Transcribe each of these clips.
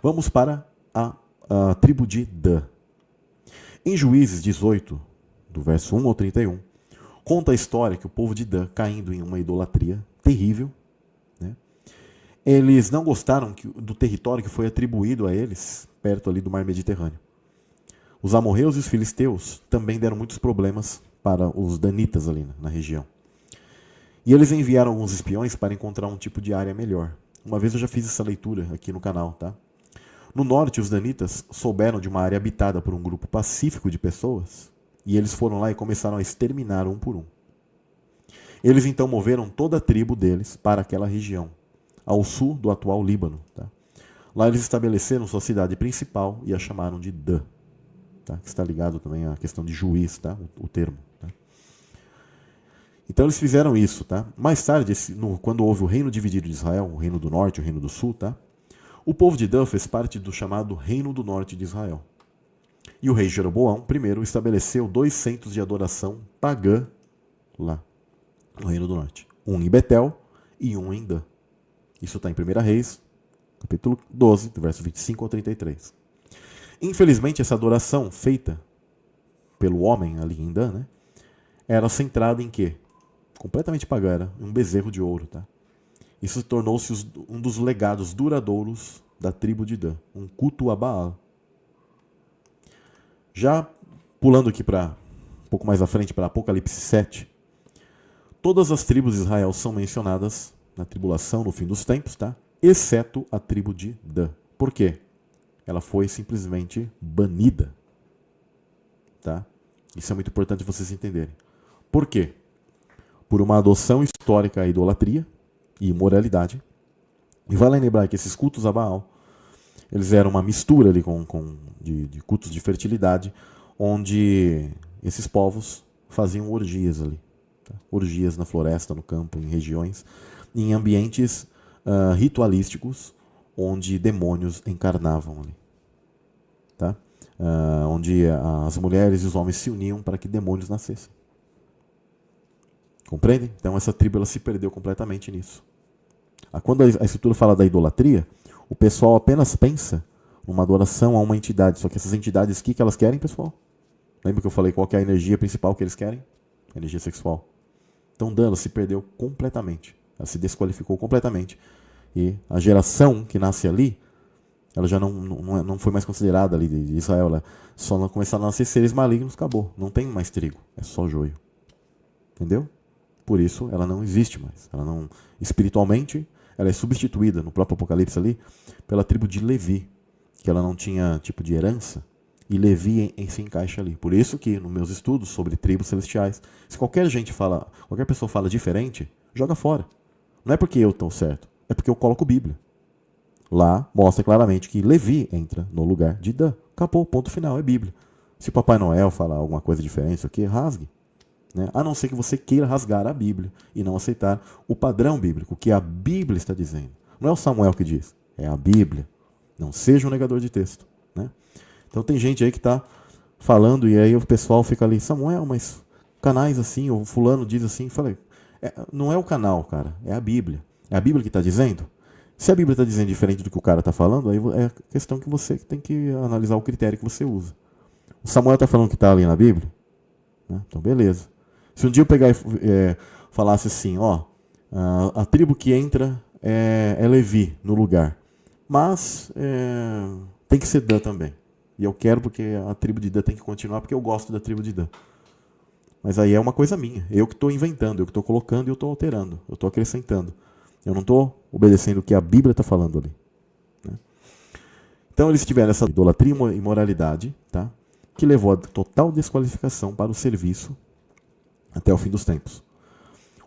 Vamos para a tribo de Dan. Em Juízes 18, do verso 1 ao 31, conta a história que o povo de Dan, caindo em uma idolatria terrível, né? Eles não gostaram do território que foi atribuído a eles, perto ali do mar Mediterrâneo. Os amorreus e os filisteus também deram muitos problemas para os danitas ali na região. E eles enviaram alguns espiões para encontrar um tipo de área melhor. Uma vez eu já fiz essa leitura aqui no canal, tá? No norte, os danitas souberam de uma área habitada por um grupo pacífico de pessoas, e eles foram lá e começaram a exterminar um por um. Eles então moveram toda a tribo deles para aquela região, ao sul do atual Líbano. Tá? Lá eles estabeleceram sua cidade principal e a chamaram de Dan, tá? Que está ligado também à questão de juiz, tá? o termo. Tá? Então eles fizeram isso. Tá? Mais tarde, quando houve o reino dividido de Israel, o reino do norte e o reino do sul, tá? O povo de Dan fez parte do chamado Reino do Norte de Israel. E o rei Jeroboão I estabeleceu 2 centros de adoração pagã lá, no Reino do Norte. Um em Betel e um em Dan. Isso está em 1 Reis, capítulo 12, do verso 25 ao 33. Infelizmente, essa adoração feita pelo homem ali em Dan, né, era centrada em quê? Completamente pagã, era um bezerro de ouro. Tá? Isso tornou-se um dos legados duradouros da tribo de Dan, um culto a Baal. Já pulando aqui para um pouco mais à frente, para Apocalipse 7, todas as tribos de Israel são mencionadas na tribulação, no fim dos tempos, tá? Exceto a tribo de Dan. Por quê? Ela foi simplesmente banida. Tá? Isso é muito importante vocês entenderem. Por quê? Por uma adoção histórica à idolatria e imoralidade. E vale lembrar que esses cultos a Baal, eles eram uma mistura ali de cultos de fertilidade, onde esses povos faziam orgias ali. Tá? Orgias na floresta, no campo, em regiões, em ambientes ritualísticos, onde demônios encarnavam ali. Tá? Onde as mulheres e os homens se uniam para que demônios nascessem. Compreendem? Então essa tribo ela se perdeu completamente nisso. Quando a Escritura fala da idolatria, o pessoal apenas pensa numa adoração a uma entidade. Só que essas entidades, o que elas querem, pessoal? Lembra que eu falei qual que é a energia principal que eles querem? A energia sexual. Então Dan se perdeu completamente. Ela se desqualificou completamente. E a geração que nasce ali, ela já não foi mais considerada ali de Israel. Ela só começaram a nascer seres malignos, acabou. Não tem mais trigo, é só joio. Entendeu? Por isso, ela não existe mais. Ela não, espiritualmente, ela é substituída no próprio Apocalipse ali pela tribo de Levi, que ela não tinha tipo de herança, e Levi se encaixa ali. Por isso que nos meus estudos sobre tribos celestiais, se qualquer pessoa fala diferente, joga fora. Não é porque eu estou certo, é porque eu coloco Bíblia. Lá mostra claramente que Levi entra no lugar de Dan. Acabou, ponto final, é Bíblia. Se o Papai Noel falar alguma coisa diferente, isso aqui, rasgue. Né? A não ser que você queira rasgar a Bíblia e não aceitar o padrão bíblico, o que a Bíblia está dizendo. Não é o Samuel que diz, é a Bíblia. Não seja um negador de texto. Né? Então tem gente aí que está falando e aí o pessoal fica ali, Samuel, mas canais assim, ou fulano diz assim. Falei, não é o canal, cara, é a Bíblia. É a Bíblia que está dizendo. Se a Bíblia está dizendo diferente do que o cara está falando, aí é questão que você tem que analisar o critério que você usa. O Samuel está falando que está ali na Bíblia? Né? Então beleza. Se um dia eu pegar e falasse assim, a tribo que entra é Levi no lugar, mas tem que ser Dan também. E eu quero porque a tribo de Dan tem que continuar porque eu gosto da tribo de Dan. Mas aí é uma coisa minha, eu que estou inventando, eu que estou colocando e eu estou alterando, eu estou acrescentando. Eu não estou obedecendo o que a Bíblia está falando ali. Né? Então eles tiveram essa idolatria e imoralidade, tá? Que levou a total desqualificação para o serviço até o fim dos tempos.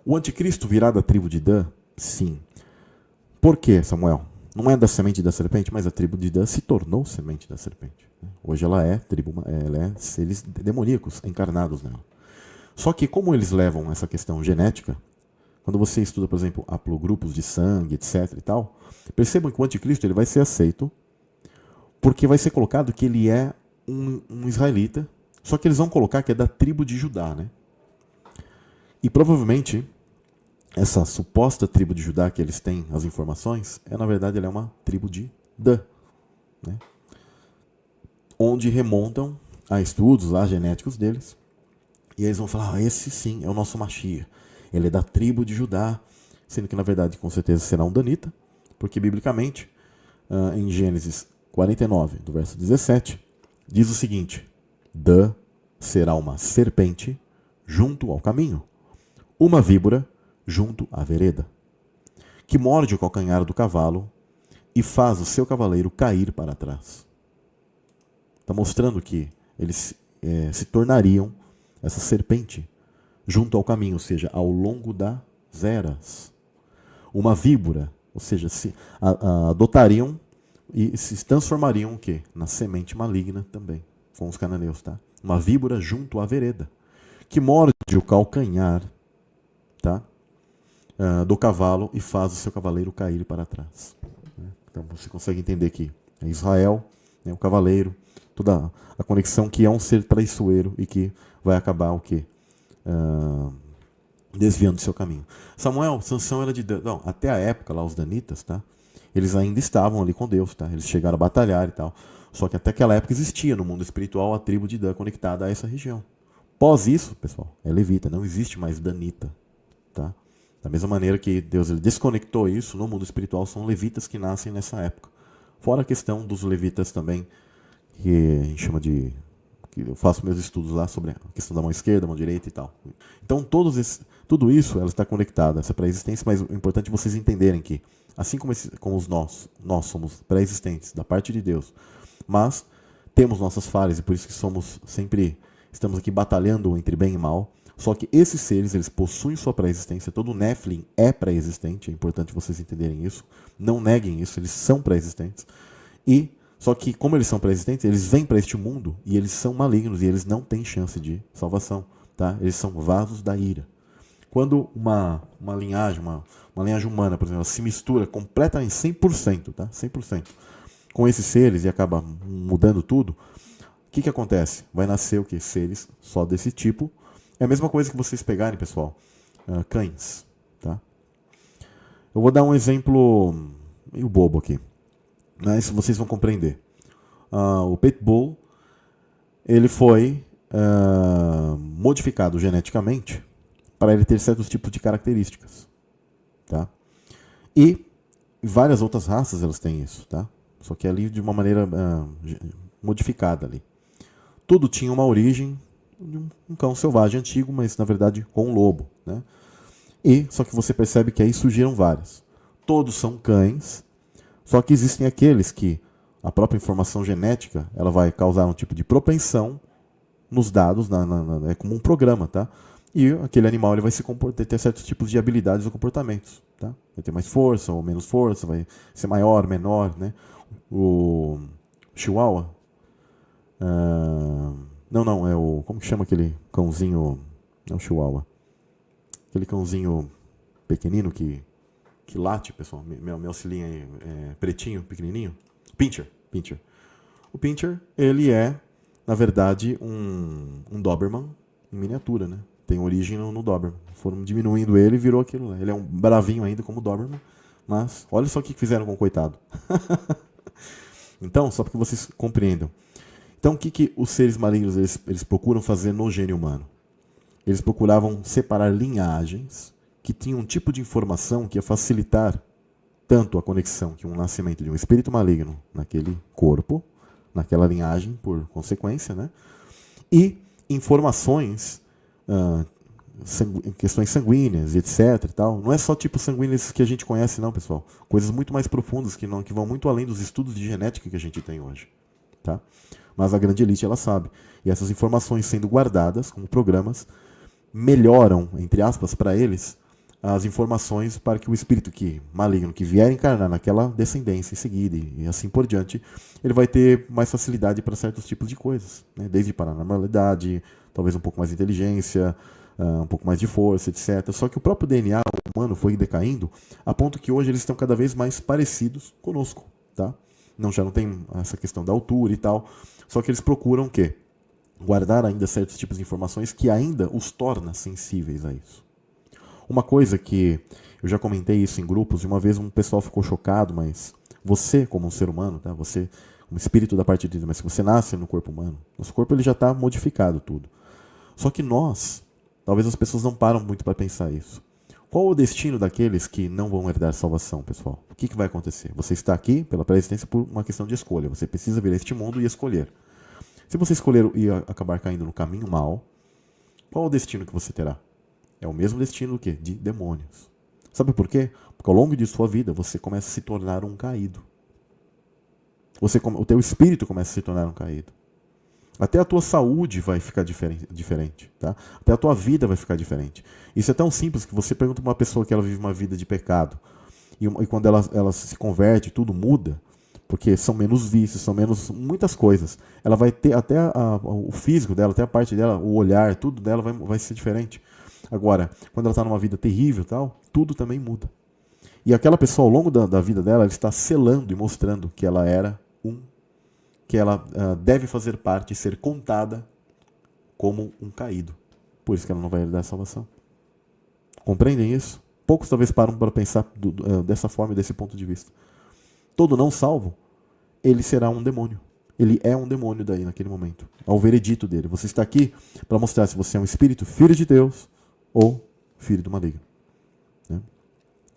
O anticristo virá da tribo de Dan? Sim. Por quê, Samuel? Não é da semente da serpente, mas a tribo de Dan se tornou semente da serpente. Hoje ela é seres demoníacos encarnados nela. Só que como eles levam essa questão genética, quando você estuda, por exemplo, haplogrupos de sangue, etc. e tal, percebam que o anticristo ele vai ser aceito porque vai ser colocado que ele é um israelita, só que eles vão colocar que é da tribo de Judá, né? E provavelmente essa suposta tribo de Judá que eles têm as informações, na verdade ela é uma tribo de Dan. né? Onde remontam a estudos lá genéticos deles. E eles vão falar, esse sim é o nosso Mashiach. Ele é da tribo de Judá, sendo que na verdade com certeza será um danita, porque biblicamente, em Gênesis 49, do verso 17, diz o seguinte: Dan será uma serpente junto ao caminho, uma víbora junto à vereda, que morde o calcanhar do cavalo e faz o seu cavaleiro cair para trás. Está mostrando que eles se tornariam essa serpente junto ao caminho, ou seja, ao longo das eras. Uma víbora, ou seja, se adotariam e se transformariam o quê? Na semente maligna também, com os cananeus, tá? Uma víbora junto à vereda, que morde o calcanhar, tá? Do cavalo e faz o seu cavaleiro cair para trás. Então você consegue entender que é Israel, né, o cavaleiro, toda a conexão que é um ser traiçoeiro e que vai acabar o quê? Desviando do seu caminho. Sansão era de Deus. Não, até a época lá, os danitas, tá? Eles ainda estavam ali com Deus, tá? Eles chegaram a batalhar e tal. Só que até aquela época existia no mundo espiritual a tribo de Dan conectada a essa região. Pós isso, pessoal, é levita, não existe mais danita, tá? Da mesma maneira que Deus ele desconectou isso, no mundo espiritual são levitas que nascem nessa época. Fora a questão dos levitas também, que a gente chama de... que eu faço meus estudos lá sobre a questão da mão esquerda, mão direita e tal. Então tudo isso ela está conectada, essa pré-existência, mas o importante é vocês entenderem que, assim como nós somos pré-existentes da parte de Deus, mas temos nossas falhas e por isso que estamos aqui batalhando entre bem e mal. Só que esses seres, eles possuem sua pré-existência, todo Nephilim é pré-existente, é importante vocês entenderem isso. Não neguem isso, eles são pré-existentes. Só que, como eles são pré-existentes, eles vêm para este mundo e eles são malignos e eles não têm chance de salvação. Tá? Eles são vasos da ira. Quando uma linhagem humana, por exemplo, ela se mistura completamente, 100%, tá? 100%, com esses seres e acaba mudando tudo, o que acontece? Vai nascer o quê? Seres só desse tipo. É a mesma coisa que vocês pegarem, pessoal, cães. Tá? Eu vou dar um exemplo meio bobo aqui, mas vocês vão compreender. O Pitbull, ele foi modificado geneticamente para ele ter certos tipos de características. Tá? E várias outras raças elas têm isso. Tá? Só que ali de uma maneira modificada. Ali. Tudo tinha uma origem de um cão selvagem antigo, mas na verdade com um lobo. Né? Só que você percebe que aí surgiram vários. Todos são cães, só que existem aqueles que a própria informação genética ela vai causar um tipo de propensão nos dados, é como um programa, tá? E aquele animal ele vai ter certos tipos de habilidades ou comportamentos. Tá? Vai ter mais força ou menos força, vai ser maior, menor. Né? O Chihuahua... Não, é o... Como que chama aquele cãozinho... Não é o Chihuahua. Aquele cãozinho pequenino que late, pessoal. Me auxilia aí. Pretinho, pequenininho. Pinscher. O Pinscher, ele é, na verdade, um Doberman em miniatura, né? Tem origem no Doberman. Foram diminuindo ele e virou aquilo lá. Ele é um bravinho ainda como Doberman, mas olha só o que fizeram com o coitado. Então, só para que vocês compreendam. Então, o que os seres malignos eles procuram fazer no gênio humano? Eles procuravam separar linhagens que tinham um tipo de informação que ia facilitar tanto a conexão que um nascimento de um espírito maligno naquele corpo, naquela linhagem, por consequência, né? E informações, questões sanguíneas, etc. E tal. Não é só tipo sanguíneas que a gente conhece, não, pessoal. Coisas muito mais profundas que vão muito além dos estudos de genética que a gente tem hoje. Tá? Mas a grande elite ela sabe. E essas informações sendo guardadas como programas melhoram, entre aspas, para eles as informações para que o espírito maligno que vier encarnar naquela descendência em seguida e assim por diante, ele vai ter mais facilidade para certos tipos de coisas, né? Desde paranormalidade, talvez um pouco mais de inteligência, um pouco mais de força, etc. Só que o próprio DNA humano foi decaindo a ponto que hoje eles estão cada vez mais parecidos conosco. Tá? Já não tem essa questão da altura e tal, só que eles procuram o quê? Guardar ainda certos tipos de informações que ainda os torna sensíveis a isso. Uma coisa que eu já comentei isso em grupos, e uma vez um pessoal ficou chocado, mas você, como um ser humano, tá? Você um espírito da parte de Deus, mas se você nasce no corpo humano, nosso corpo ele já está modificado tudo. Só que nós, talvez as pessoas não param muito para pensar isso. Qual o destino daqueles que não vão herdar salvação, pessoal? O que vai acontecer? Você está aqui pela pré-existência por uma questão de escolha. Você precisa vir a este mundo e escolher. Se você escolher e acabar caindo no caminho mal, qual o destino que você terá? É o mesmo destino do quê? De demônios. Sabe por quê? Porque ao longo de sua vida você começa a se tornar um caído. O teu espírito começa a se tornar um caído. Até a tua saúde vai ficar diferente, tá? Até a tua vida vai ficar diferente. Isso é tão simples que você pergunta para uma pessoa que ela vive uma vida de pecado e quando ela se converte, tudo muda, porque são menos vícios, são menos muitas coisas. Ela vai ter até o físico dela, até a parte dela, o olhar, tudo dela vai ser diferente. Agora, quando ela está numa vida terrível, tal, tudo também muda. E aquela pessoa, ao longo da vida dela, ela está selando e mostrando que ela era que ela deve fazer parte e ser contada como um caído. Por isso que ela não vai herdar a salvação. Compreendem isso? Poucos talvez param para pensar dessa forma e desse ponto de vista. Todo não salvo, ele será um demônio. Ele é um demônio daí naquele momento. Ao veredito dele. Você está aqui para mostrar se você é um espírito filho de Deus ou filho do maligno. Né?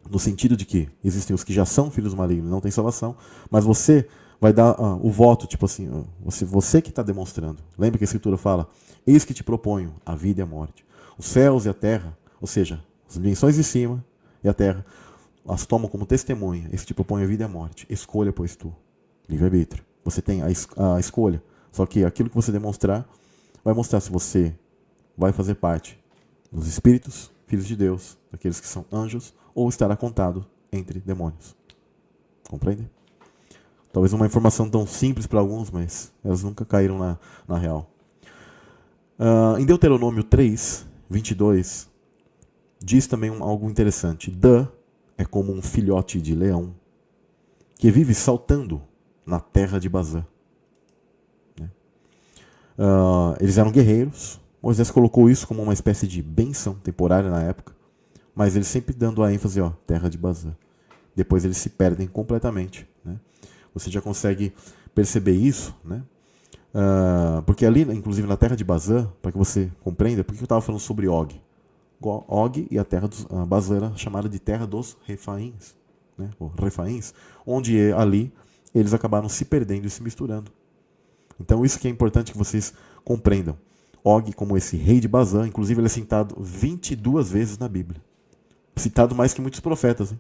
No sentido de que existem os que já são filhos do maligno e não têm salvação, mas você vai dar o voto, tipo assim, você que está demonstrando. Lembra que a Escritura fala, eis que te proponho a vida e a morte. Os céus e a terra, ou seja, as dimensões de cima e a terra, as tomam como testemunha, eis que te proponho a vida e a morte. Escolha, pois tu. Livre-arbítrio. Você tem a escolha. Só que aquilo que você demonstrar, vai mostrar se você vai fazer parte dos espíritos, filhos de Deus, daqueles que são anjos, ou estará contado entre demônios. Compreende? Talvez uma informação tão simples para alguns, mas elas nunca caíram na real. Em Deuteronômio 3, 22, diz também algo interessante. Dan é como um filhote de leão que vive saltando na terra de Bazã. Eles eram guerreiros. Moisés colocou isso como uma espécie de bênção temporária na época, mas eles sempre dando a ênfase, terra de Bazã. Depois eles se perdem completamente, né? Você já consegue perceber isso, né? Porque ali, inclusive na terra de Bazã, para que você compreenda, por que eu estava falando sobre Og? Og e a terra dos Bazã era chamada de terra dos Refaíns, né? Ou Refaíns, onde ali eles acabaram se perdendo e se misturando. Então isso que é importante que vocês compreendam. Og, como esse rei de Bazã, inclusive ele é citado 22 vezes na Bíblia. Citado mais que muitos profetas, hein?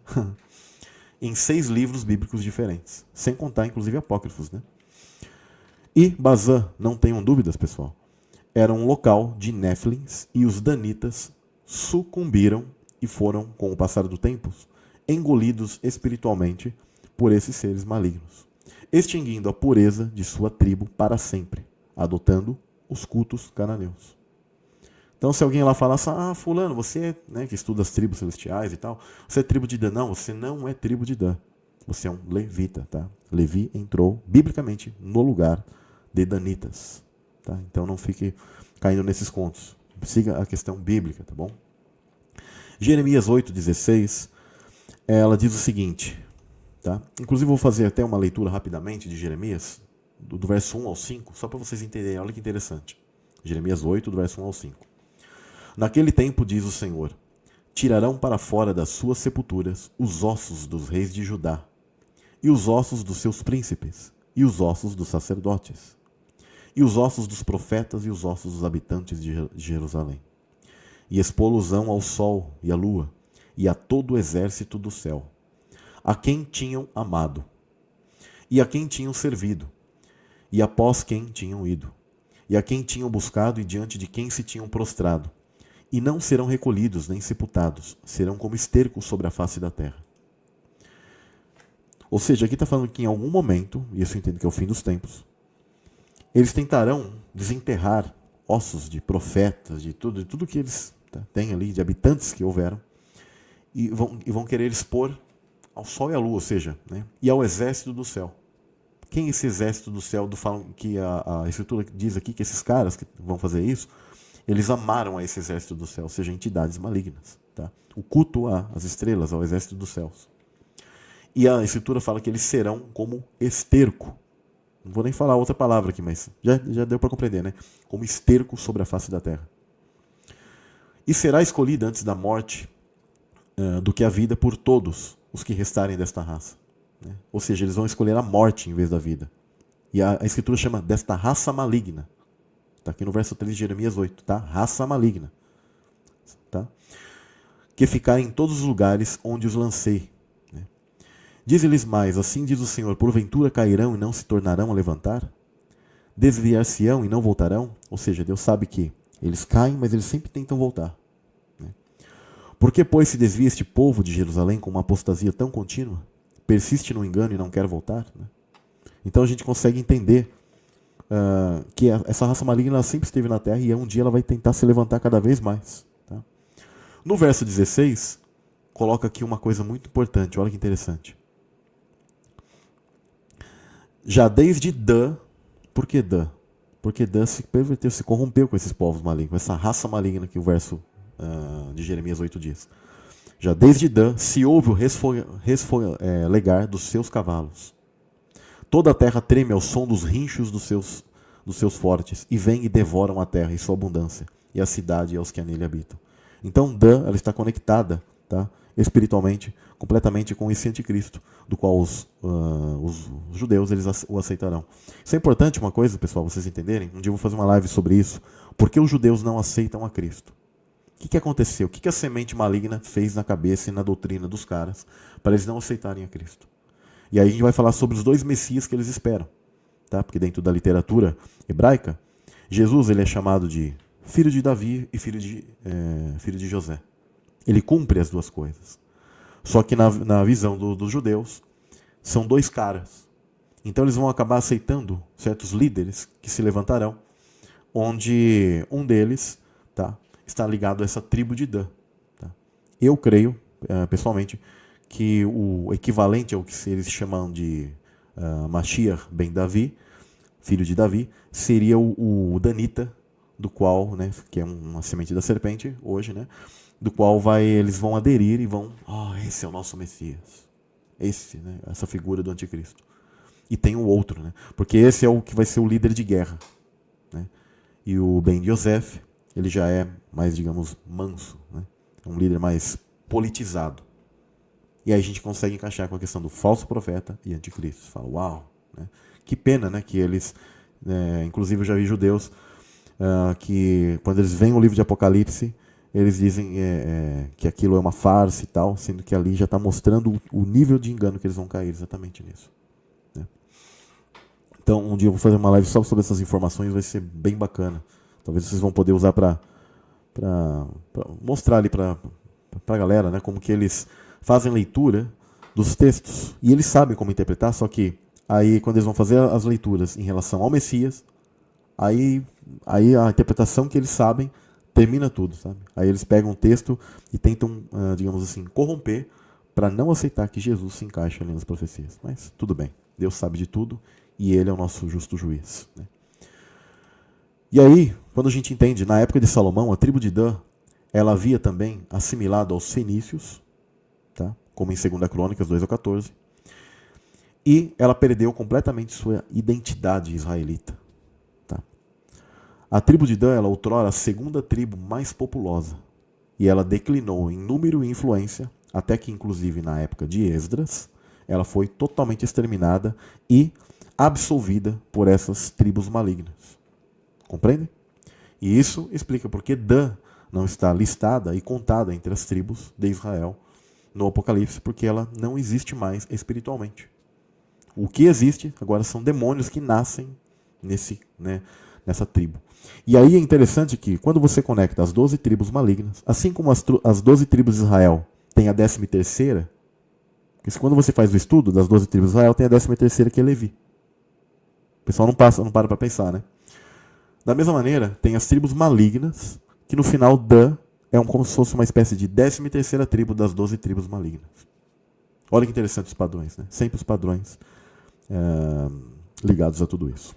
Em 6 livros bíblicos diferentes, sem contar inclusive apócrifos, né? E Bazã, não tenham dúvidas, pessoal, era um local de Néfilins e os danitas sucumbiram e foram, com o passar do tempo, engolidos espiritualmente por esses seres malignos, extinguindo a pureza de sua tribo para sempre, adotando os cultos cananeus. Então, se alguém lá falasse, fulano, você que estuda as tribos celestiais e tal, você é tribo de Dan. Não, você não é tribo de Dan. Você é um levita, tá? Levi entrou, biblicamente, no lugar de danitas. Tá? Então, não fique caindo nesses contos. Siga a questão bíblica, tá bom? Jeremias 8,16, ela diz o seguinte, tá? Inclusive, vou fazer até uma leitura rapidamente de Jeremias, do verso 1 ao 5, só para vocês entenderem. Olha que interessante. Jeremias 8, do verso 1 ao 5. Naquele tempo, diz o Senhor, tirarão para fora das suas sepulturas os ossos dos reis de Judá, e os ossos dos seus príncipes, e os ossos dos sacerdotes, e os ossos dos profetas e os ossos dos habitantes de Jerusalém. E expô-los-ão ao sol e à lua, e a todo o exército do céu, a quem tinham amado, e a quem tinham servido, e após quem tinham ido, e a quem tinham buscado e diante de quem se tinham prostrado. E não serão recolhidos nem sepultados, serão como esterco sobre a face da terra. Ou seja, aqui está falando que em algum momento, e isso eu entendo que é o fim dos tempos, eles tentarão desenterrar ossos de profetas, de tudo que eles têm ali, de habitantes que houveram, e vão querer expor ao sol e à lua, ou seja, e ao exército do céu. Quem é esse exército do céu? Que a Escritura diz aqui que esses caras que vão fazer isso, eles amaram a esse exército do céu, ou seja, entidades malignas. Tá? O culto às estrelas, ao exército dos céus. E a Escritura fala que eles serão como esterco. Não vou nem falar outra palavra aqui, mas já deu para compreender, né? Como esterco sobre a face da terra. E será escolhida antes da morte do que a vida por todos os que restarem desta raça. Né? Ou seja, eles vão escolher a morte em vez da vida. E a Escritura chama desta raça maligna. Está aqui no verso 3 de Jeremias 8, tá? Raça maligna. Tá? Que ficarem em todos os lugares onde os lancei. Né? Diz-lhes mais, assim diz o Senhor, porventura cairão e não se tornarão a levantar? Desviar-se-ão e não voltarão? Ou seja, Deus sabe que eles caem, mas eles sempre tentam voltar. Né? Por que, pois, se desvia este povo de Jerusalém com uma apostasia tão contínua? Persiste no engano e não quer voltar? Né? Então a gente consegue entender que essa raça maligna ela sempre esteve na Terra e um dia ela vai tentar se levantar cada vez mais. Tá? No verso 16, coloca aqui uma coisa muito importante, olha que interessante. Já desde Dan, por que Dan? Porque Dan se perverteu, se corrompeu com esses povos malignos, essa raça maligna que o verso de Jeremias 8 diz. Já desde Dan se ouve o resfolegar dos seus cavalos. Toda a terra treme ao som dos rinchos dos seus fortes, e vêm e devoram a terra e sua abundância, e a cidade e aos que nele habitam. Então Dan ela está conectada, tá, espiritualmente, completamente com esse anticristo, do qual os judeus eles o aceitarão. Isso é importante, uma coisa, pessoal, vocês entenderem. Um dia eu vou fazer uma live sobre isso. Por que os judeus não aceitam a Cristo? O que aconteceu? O que a semente maligna fez na cabeça e na doutrina dos caras para eles não aceitarem a Cristo? E aí a gente vai falar sobre os dois Messias que eles esperam. Tá? Porque dentro da literatura hebraica, Jesus ele é chamado de filho de Davi e filho de José. Ele cumpre as duas coisas. Só que na visão dos judeus, são dois caras. Então eles vão acabar aceitando certos líderes que se levantarão, onde um deles tá, está ligado a essa tribo de Dan. Tá? Eu creio, pessoalmente, que o equivalente ao que eles chamam de Mashiach ben Davi, filho de Davi, seria o Danita, do qual, né, que é uma semente da serpente hoje, né, do qual eles vão aderir e vão, esse é o nosso Messias, esse, né, essa figura do anticristo. E tem o outro, né, porque esse é o que vai ser o líder de guerra, né, e o Ben Yosef, ele já é mais, digamos, manso, né, um líder mais politizado. E aí a gente consegue encaixar com a questão do falso profeta e anticristo. Você fala, uau, né? Que pena, né? Que eles, inclusive eu já vi judeus que quando eles veem o livro de Apocalipse, eles dizem que aquilo é uma farsa e tal, sendo que ali já está mostrando o nível de engano que eles vão cair exatamente nisso. Né? Então um dia eu vou fazer uma live só sobre essas informações, vai ser bem bacana. Talvez vocês vão poder usar para mostrar ali para a galera, né? Como que eles fazem leitura dos textos e eles sabem como interpretar, só que aí quando eles vão fazer as leituras em relação ao Messias, aí a interpretação que eles sabem termina tudo, sabe? Aí eles pegam um texto e tentam, digamos assim, corromper para não aceitar que Jesus se encaixa ali nas profecias. Mas tudo bem, Deus sabe de tudo e Ele é o nosso justo juiz. Né? E aí, quando a gente entende, na época de Salomão, a tribo de Dan, ela havia também assimilado aos fenícios, tá? Como em 2 Crônicas 2:14, e ela perdeu completamente sua identidade israelita. Tá? A tribo de Dan, ela outrora a segunda tribo mais populosa, e ela declinou em número e influência, até que inclusive na época de Esdras, ela foi totalmente exterminada e absolvida por essas tribos malignas. Compreendem? E isso explica porque Dan não está listada e contada entre as tribos de Israel no Apocalipse, porque ela não existe mais espiritualmente. O que existe agora são demônios que nascem nessa tribo. E aí é interessante que quando você conecta as 12 tribos malignas, assim como as 12 tribos de Israel tem a 13ª, porque quando você faz o estudo das 12 tribos de Israel, tem a 13ª que é Levi. O pessoal não para para pensar, né? Da mesma maneira, tem as tribos malignas, que no final Dan é como se fosse uma espécie de 13ª tribo das 12 tribos malignas. Olha que interessante os padrões, né? Sempre os padrões ligados a tudo isso.